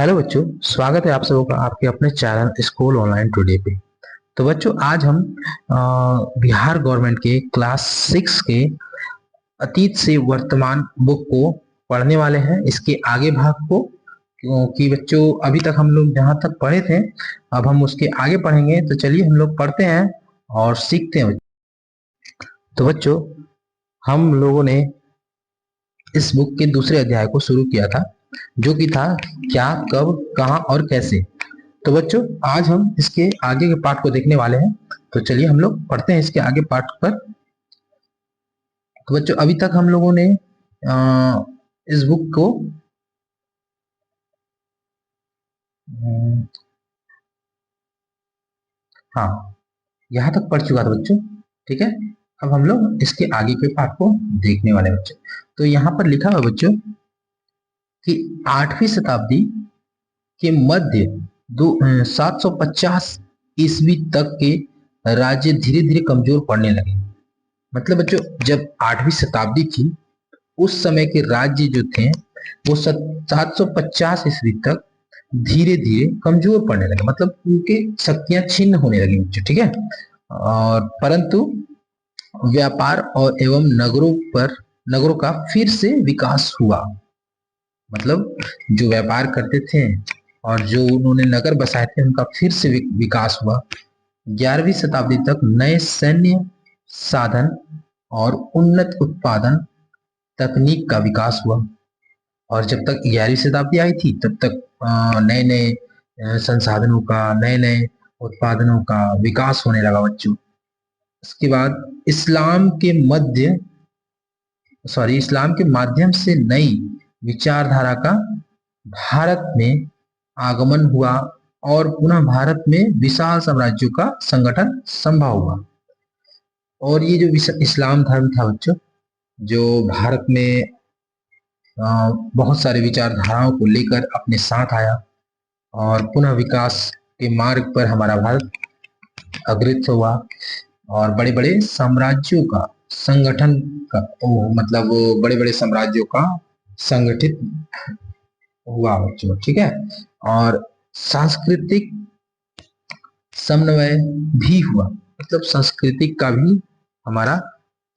Hello बच्चों, स्वागत है आप सबों का आपके अपने चैनल स्कूल ऑनलाइन टुडे पे। तो बच्चों, आज हम बिहार गवर्नमेंट के क्लास 6 के अतीत से वर्तमान बुक को पढ़ने वाले हैं। इसके आगे भाग को, क्योंकि बच्चों अभी तक हम लोग जहाँ तक पढ़े थे अब हम उसके आगे पढ़ेंगे। तो चलिए हम लोग पढ़ते हैं और सीखते हैं। तो बच्चों, हम लोगों ने इस बुक के दूसरे अध्याय को शुरू किया था, जो कि था क्या, कब, कहाँ और कैसे। तो बच्चों, आज हम इसके आगे के पार्ट को देखने वाले हैं। तो चलिए हम लोग पढ़ते हैं इसके आगे पार्ट पर। तो बच्चों, अभी तक हम लोगों ने इस बुक को हाँ, यहाँ तक पढ़ चुका था बच्चों। ठीक है, अब हम लोग इसके आगे के पार्ट को देखने वाले हैं बच्चों। तो यहाँ पर लिखा हुआ बच्चों कि 8वीं शताब्दी के मध्य 750 ईस्वी तक के राज्य धीरे धीरे कमजोर पड़ने लगे। मतलब बच्चों, जब 8वीं शताब्दी थी उस समय के राज्य जो थे वो 750 ईस्वी तक धीरे धीरे कमजोर पड़ने लगे, मतलब उनके शक्तियां छिन्न होने लगी बच्चों। ठीक है, और परंतु व्यापार और एवं नगरों का फिर से विकास हुआ। मतलब जो व्यापार करते थे और जो उन्होंने नगर बसाए थे उनका फिर से विकास हुआ। 11वीं शताब्दी तक नए सैन्य साधन और उन्नत उत्पादन तकनीक का विकास हुआ। और जब तक 11वीं शताब्दी आई थी तब तक नए नए संसाधनों का, नए नए उत्पादनों का विकास होने लगा बच्चों। इसके बाद इस्लाम के माध्यम से नई विचारधारा का भारत में आगमन हुआ और पुनः भारत में विशाल साम्राज्यों का संगठन संभव हुआ। और ये जो इस्लाम धर्म था बच्चों, जो भारत में बहुत सारे विचारधाराओं को लेकर अपने साथ आया और पुनः विकास के मार्ग पर हमारा भारत अग्रसर हुआ और बड़े बड़े साम्राज्यों का संगठन का मतलब बड़े बड़े साम्राज्यों का संगठित हुआ बच्चों। ठीक है, और सांस्कृतिक समन्वय भी हुआ, मतलब सांस्कृतिक का भी हमारा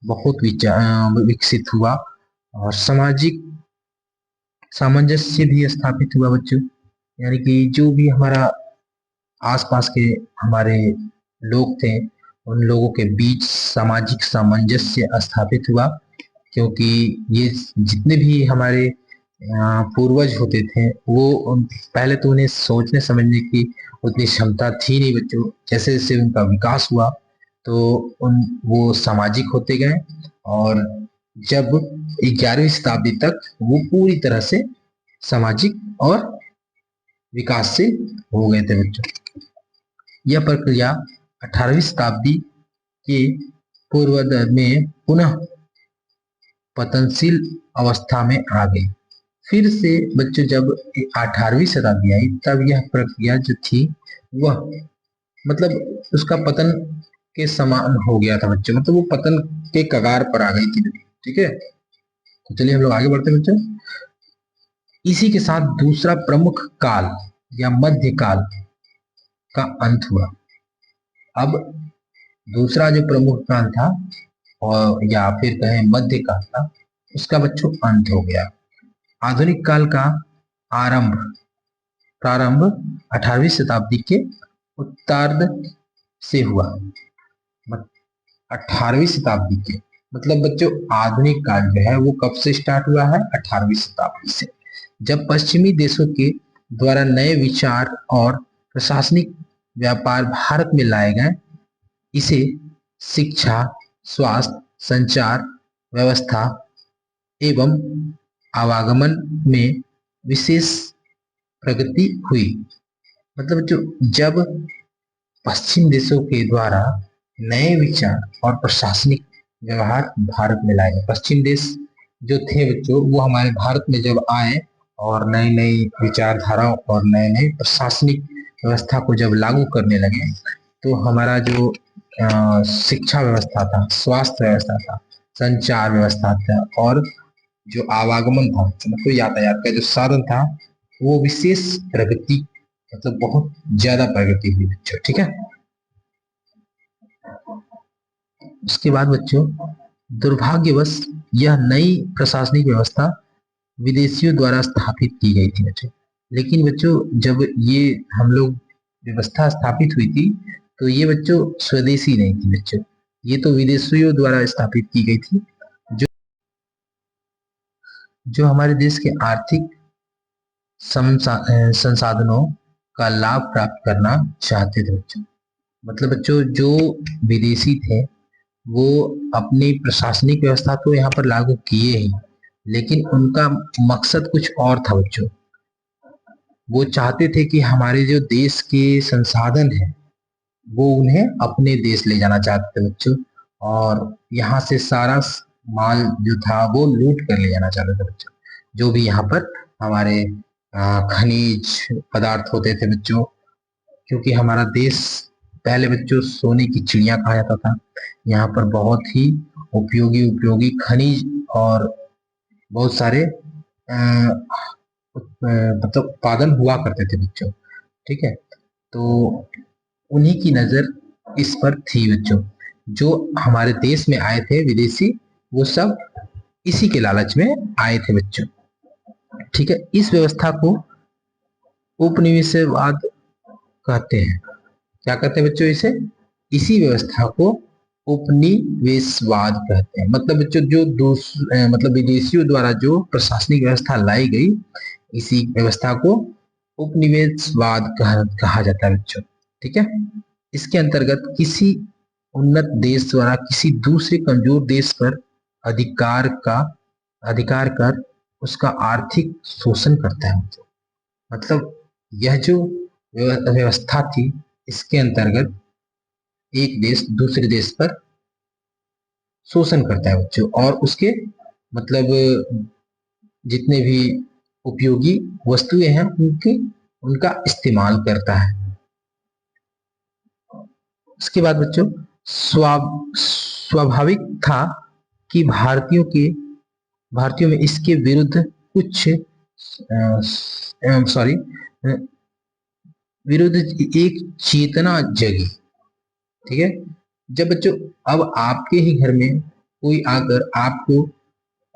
बहुत विकसित हुआ और सामाजिक सामंजस्य भी स्थापित हुआ बच्चों। यानी कि जो भी हमारा आसपास के हमारे लोग थे उन लोगों के बीच सामाजिक सामंजस्य स्थापित हुआ, क्योंकि ये जितने भी हमारे पूर्वज होते थे वो पहले तो उन्हें सोचने समझने की उतनी क्षमता थी नहीं बच्चों। जैसे जैसे उनका विकास हुआ तो वो सामाजिक होते गए और जब 11वीं शताब्दी तक वो पूरी तरह से सामाजिक और विकासशील हो गए थे बच्चों। यह प्रक्रिया 18वीं शताब्दी के पूर्वार्ध में पुनः पतनशील अवस्था में आ गई। फिर से बच्चों जब 18वीं शताब्दी आई तब यह प्रक्रिया जो थी वह मतलब उसका पतन के समान हो गया था बच्चों, मतलब वो पतन के कगार पर आ गई थी। ठीक है, तो चलिए हम लोग आगे बढ़ते हैं बच्चों। इसी के साथ दूसरा प्रमुख काल या मध्य काल का अंत हुआ। अब दूसरा जो प्रमुख काल था और या फिर कहें मध्य काल था, उसका बच्चों अंत हो गया। आधुनिक काल का प्रारंभ 18वीं शताब्दी के उत्तरार्ध से हुआ। 18वीं शताब्दी के मतलब बच्चों आधुनिक काल जो है वो कब से स्टार्ट हुआ है? 18वीं शताब्दी से, जब पश्चिमी देशों के द्वारा नए विचार और प्रशासनिक व्यापार भारत में लाए गए। इसे शिक्षा, स्वास्थ्य, संचार व्यवस्था एवं आवागमन में विशेष प्रगति हुई। मतलब जब पश्चिम देशों के द्वारा नए विचार और प्रशासनिक व्यवहार भारत में लाए गए, पश्चिम देश जो थे बच्चों वो हमारे भारत में जब आए और नई नई विचारधाराओं और नए नए प्रशासनिक व्यवस्था को जब लागू करने लगे तो हमारा जो शिक्षा व्यवस्था था, स्वास्थ्य व्यवस्था था, संचार व्यवस्था था और जो आवागमन था मतलब यातायात का जो साधन था वो विशेष प्रगति, मतलब बहुत ज्यादा प्रगति हुई बच्चों। ठीक है, उसके बाद बच्चों दुर्भाग्यवश यह नई प्रशासनिक व्यवस्था विदेशियों द्वारा स्थापित की गई थी बच्चों। लेकिन बच्चों जब ये हम लोग व्यवस्था स्थापित हुई थी तो ये बच्चों स्वदेशी नहीं थी बच्चों, ये तो विदेशियों द्वारा स्थापित की गई थी, जो जो हमारे देश के आर्थिक संसाधनों का लाभ प्राप्त करना चाहते थे बच्चों। मतलब बच्चों जो विदेशी थे वो अपनी प्रशासनिक व्यवस्था तो यहाँ पर लागू किए ही, लेकिन उनका मकसद कुछ और था बच्चों। वो चाहते थे कि हमारे जो देश के संसाधन हैं वो उन्हें अपने देश ले जाना चाहते थे बच्चों, और यहाँ से सारा माल जो था वो लूट कर ले जाना चाहते थे बच्चों। जो भी यहाँ पर हमारे खनिज पदार्थ होते थे बच्चों, क्योंकि हमारा देश पहले बच्चों सोने की चिड़िया कहा जाता था। यहाँ पर बहुत ही उपयोगी उपयोगी खनिज और बहुत सारे मतलब उत्पादन हुआ करते थे बच्चों। ठीक है, तो उन्हीं की नजर इस पर थी बच्चों। जो हमारे देश में आए थे विदेशी वो सब इसी के लालच में आए थे बच्चों। ठीक है, इस व्यवस्था को उपनिवेशवाद कहते हैं। क्या कहते हैं बच्चों इसे? इसी व्यवस्था को उपनिवेशवाद कहते हैं। मतलब बच्चों जो मतलब विदेशियों द्वारा जो प्रशासनिक व्यवस्था लाई गई, इसी व्यवस्था को उपनिवेशवाद कहा जाता है बच्चों। ठीक है, इसके अंतर्गत किसी उन्नत देश द्वारा किसी दूसरे कमजोर देश पर अधिकार कर उसका आर्थिक शोषण करता है बच्चों। मतलब यह जो व्यवस्था थी इसके अंतर्गत एक देश दूसरे देश पर शोषण करता है बच्चों, और उसके मतलब जितने भी उपयोगी वस्तुएं हैं उनका इस्तेमाल करता है। उसके बाद बच्चों स्वाभाविक था कि भारतीयों में इसके विरुद्ध कुछ विरुद्ध एक चेतना जगी। ठीक है, जब बच्चों अब आपके ही घर में कोई आकर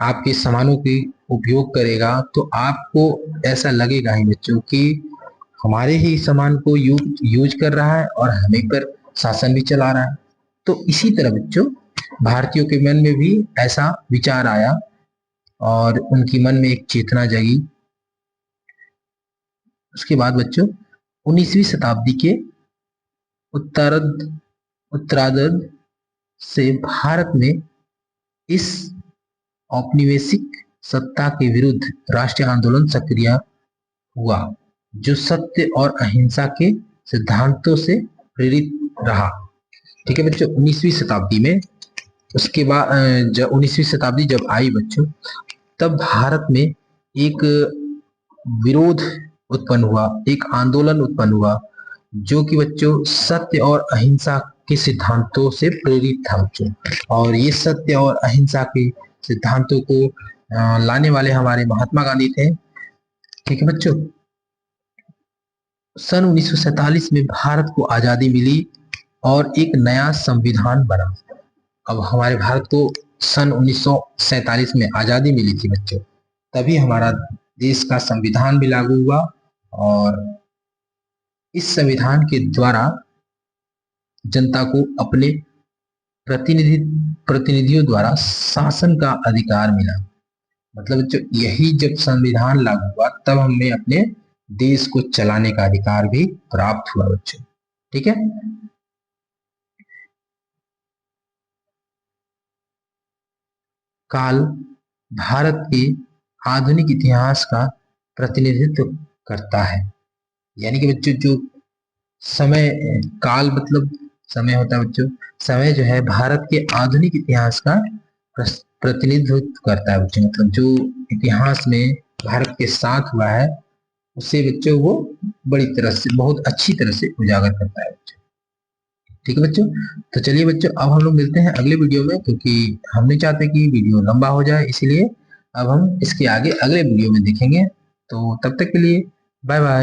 आपके सामानों के उपयोग करेगा तो आपको ऐसा लगेगा ही बच्चों कि हमारे ही सामान को यूज कर रहा है और हमें पर शासन भी चला रहा है। तो इसी तरह बच्चों भारतीयों के मन में भी ऐसा विचार आया और उनकी मन में एक चेतना जगी। उसके बाद बच्चों 19वीं शताब्दी के उत्तरार्ध से भारत में इस औपनिवेशिक सत्ता के विरुद्ध राष्ट्रीय आंदोलन सक्रिय हुआ, जो सत्य और अहिंसा के सिद्धांतों से प्रेरित रहा। ठीक है बच्चों, 19वीं शताब्दी में उसके बाद 19वीं शताब्दी जब आई बच्चों, तब भारत में एक विरोध उत्पन्न हुआ, एक आंदोलन उत्पन्न हुआ जो कि बच्चों सत्य और अहिंसा के सिद्धांतों से प्रेरित था बच्चों। और ये सत्य और अहिंसा के सिद्धांतों को लाने वाले हमारे महात्मा गांधी थे। ठीक है बच्चों, सन 1947 में भारत को आजादी मिली और एक नया संविधान बना। अब हमारे भारत को सन 1947 में आजादी मिली थी बच्चों, तभी हमारा देश का संविधान भी लागू हुआ, और इस संविधान के द्वारा जनता को अपने प्रतिनिधियों द्वारा शासन का अधिकार मिला। मतलब बच्चों यही जब संविधान लागू हुआ तब हमें अपने देश को चलाने का अधिकार भी प्राप्त हुआ बच्चों। ठीक है, काल भारत के आधुनिक इतिहास का प्रतिनिधित्व करता है। यानी कि बच्चों जो समय, काल मतलब समय होता है बच्चों, समय जो है भारत के आधुनिक इतिहास का प्रतिनिधित्व करता है बच्चों। मतलब जो इतिहास में भारत के साथ हुआ है उसे बच्चों वो बड़ी तरह से, बहुत अच्छी तरह से उजागर करता है बच्चों। ठीक है बच्चों, तो चलिए बच्चों अब हम लोग मिलते हैं अगले वीडियो में, क्योंकि हम नहीं चाहते कि वीडियो लंबा हो जाए, इसीलिए अब हम इसके आगे अगले वीडियो में देखेंगे। तो तब तक के लिए बाय बाय।